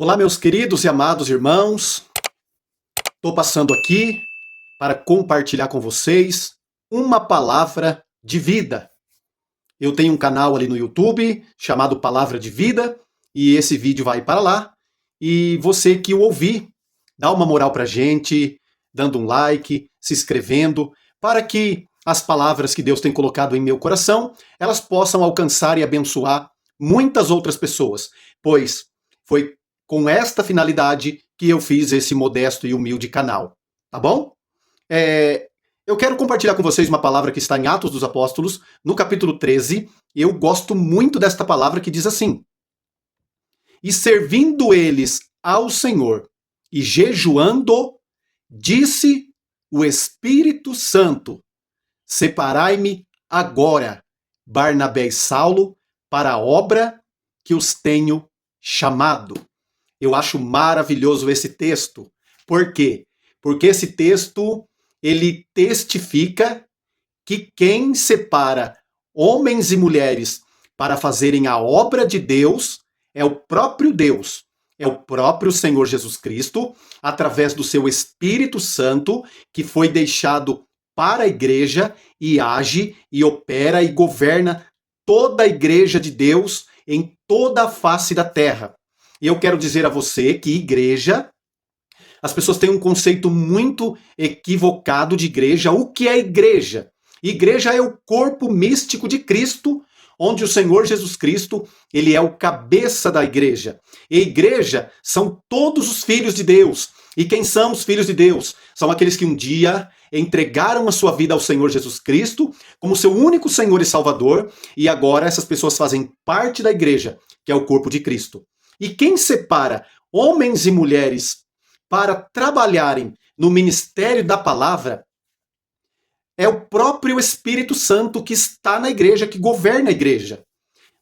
Olá, meus queridos e amados irmãos. Estou passando aqui para compartilhar com vocês uma palavra de vida. Eu tenho um canal ali no YouTube chamado Palavra de Vida e esse vídeo vai para lá. E você que o ouvir, dá uma moral para a gente, dando um like, se inscrevendo, para que as palavras que Deus tem colocado em meu coração, elas possam alcançar e abençoar muitas outras pessoas, pois foi com esta finalidade que eu fiz esse modesto e humilde canal, tá bom? Eu quero compartilhar com vocês uma palavra que está em Atos dos Apóstolos, no capítulo 13. Eu gosto muito desta palavra que diz assim: E servindo eles ao Senhor e jejuando, disse o Espírito Santo: Separai-me agora, Barnabé e Saulo, para a obra que os tenho chamado. Eu acho maravilhoso esse texto. Por quê? Porque esse texto, ele testifica que quem separa homens e mulheres para fazerem a obra de Deus é o próprio Deus, é o próprio Senhor Jesus Cristo, através do seu Espírito Santo, que foi deixado para a igreja e age e opera e governa toda a igreja de Deus em toda a face da terra. E eu quero dizer a você que igreja, as pessoas têm um conceito muito equivocado de igreja. O que é igreja? Igreja é o corpo místico de Cristo, onde o Senhor Jesus Cristo, ele é o cabeça da igreja. E igreja são todos os filhos de Deus. E quem são os filhos de Deus? São aqueles que um dia entregaram a sua vida ao Senhor Jesus Cristo como seu único Senhor e Salvador, e agora essas pessoas fazem parte da igreja, que é o corpo de Cristo. E quem separa homens e mulheres para trabalharem no ministério da palavra é o próprio Espírito Santo que está na igreja, que governa a igreja.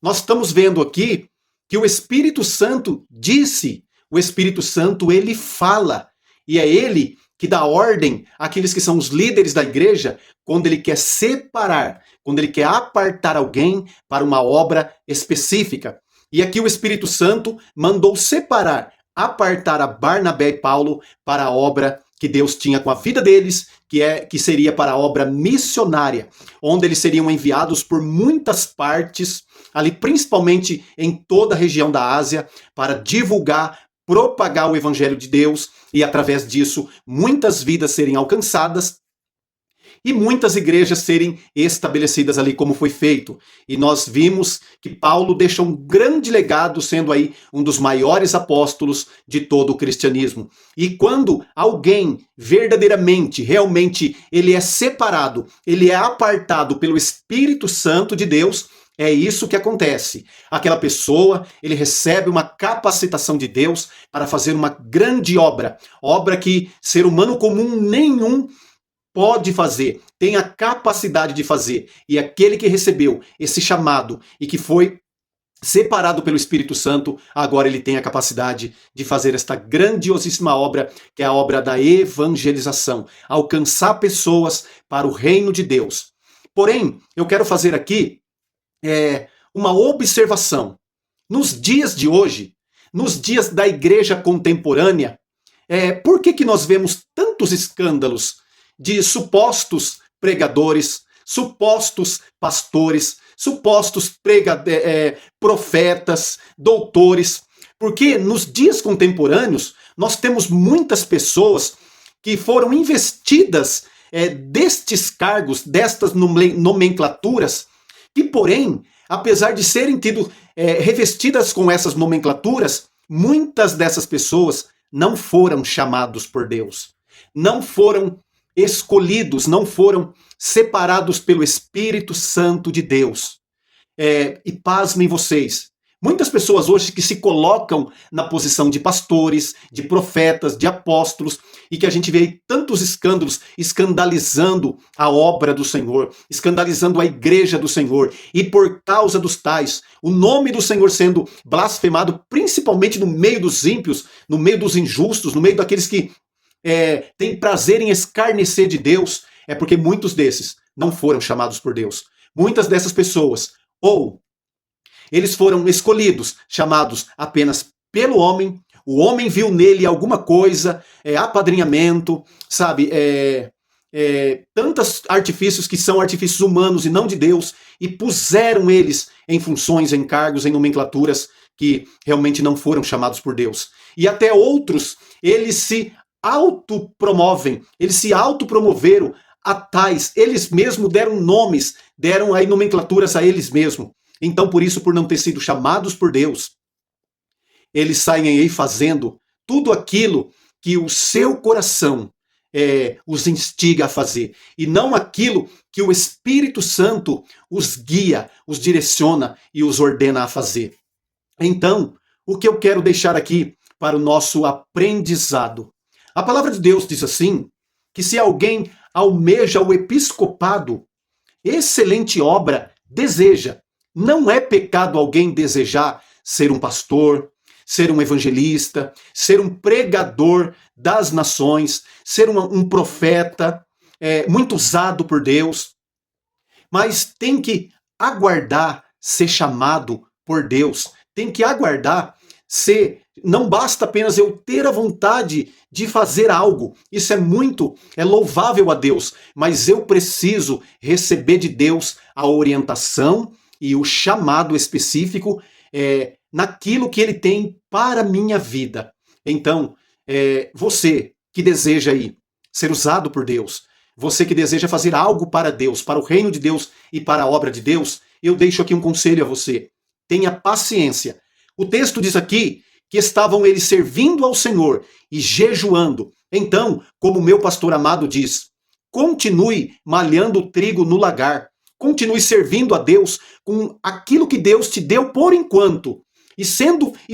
Nós estamos vendo aqui que o Espírito Santo disse, o Espírito Santo, ele fala, e é ele que dá ordem àqueles que são os líderes da igreja quando ele quer separar, quando ele quer apartar alguém para uma obra específica. E aqui o Espírito Santo mandou separar, apartar a Barnabé e Paulo para a obra que Deus tinha com a vida deles, que seria para a obra missionária, onde eles seriam enviados por muitas partes, ali principalmente em toda a região da Ásia, para divulgar, propagar o evangelho de Deus e através disso muitas vidas serem alcançadas e muitas igrejas serem estabelecidas ali como foi feito. E nós vimos que Paulo deixa um grande legado, sendo aí um dos maiores apóstolos de todo o cristianismo. E quando alguém verdadeiramente, realmente, ele é separado, ele é apartado pelo Espírito Santo de Deus, é isso que acontece. Aquela pessoa, ele recebe uma capacitação de Deus para fazer uma grande obra, obra que ser humano comum nenhum pode fazer, tem a capacidade de fazer. E aquele que recebeu esse chamado e que foi separado pelo Espírito Santo, agora ele tem a capacidade de fazer esta grandiosíssima obra, que é a obra da evangelização, alcançar pessoas para o reino de Deus. Porém, eu quero fazer aqui uma observação. Nos dias de hoje, nos dias da igreja contemporânea, por que nós vemos tantos escândalos de supostos pregadores, supostos pastores, supostos profetas, doutores? Porque nos dias contemporâneos nós temos muitas pessoas que foram investidas destes cargos, destas nomenclaturas, que porém, apesar de serem revestidas com essas nomenclaturas, muitas dessas pessoas não foram chamados por Deus, não foram escolhidos, não foram separados pelo Espírito Santo de Deus. E pasmem vocês, muitas pessoas hoje que se colocam na posição de pastores, de profetas, de apóstolos, e que a gente vê tantos escândalos escandalizando a obra do Senhor, escandalizando a igreja do Senhor, e por causa dos tais, o nome do Senhor sendo blasfemado, principalmente no meio dos ímpios, no meio dos injustos, no meio daqueles que tem prazer em escarnecer de Deus, é porque muitos desses não foram chamados por Deus. Muitas dessas pessoas, ou eles foram escolhidos, chamados apenas pelo homem, O homem viu nele alguma coisa, apadrinhamento, sabe? Tantos artifícios que são artifícios humanos e não de Deus, e puseram eles em funções, em cargos, em nomenclaturas que realmente não foram chamados por Deus. E até outros, eles se autopromovem, eles se autopromoveram a tais, eles mesmos deram nomes, deram aí nomenclaturas a eles mesmos. Então, por isso, por não ter sido chamados por Deus, eles saem aí fazendo tudo aquilo que o seu coração os instiga a fazer, e não aquilo que o Espírito Santo os guia, os direciona e os ordena a fazer. Então, o que eu quero deixar aqui para o nosso aprendizado? A palavra de Deus diz assim, que se alguém almeja o episcopado, excelente obra deseja. Não é pecado alguém desejar ser um pastor, ser um evangelista, ser um pregador das nações, ser um profeta, muito usado por Deus, mas tem que aguardar ser chamado por Deus, tem que aguardar ser. Não basta apenas eu ter a vontade de fazer algo, isso é louvável a Deus, mas eu preciso receber de Deus a orientação e o chamado específico naquilo que Ele tem para a minha vida. Então, você que deseja aí ser usado por Deus, você que deseja fazer algo para Deus, para o reino de Deus e para a obra de Deus, eu deixo aqui um conselho a você. Tenha paciência. O texto diz aqui que estavam eles servindo ao Senhor e jejuando. Então, como meu pastor amado diz, continue malhando o trigo no lagar. Continue servindo a Deus com aquilo que Deus te deu por enquanto. E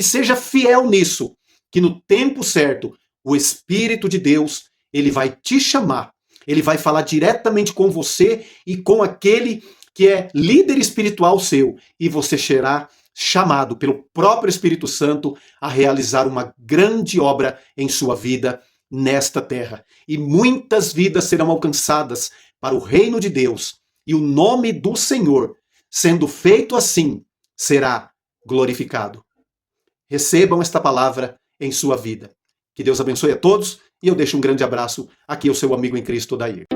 seja fiel nisso, que no tempo certo, o Espírito de Deus, ele vai te chamar. Ele vai falar diretamente com você e com aquele que é líder espiritual seu. E você será chamado pelo próprio Espírito Santo a realizar uma grande obra em sua vida nesta terra. E muitas vidas serão alcançadas para o reino de Deus. E o nome do Senhor, sendo feito assim, será glorificado. Recebam esta palavra em sua vida. Que Deus abençoe a todos e eu deixo um grande abraço aqui ao seu amigo em Cristo, Odair.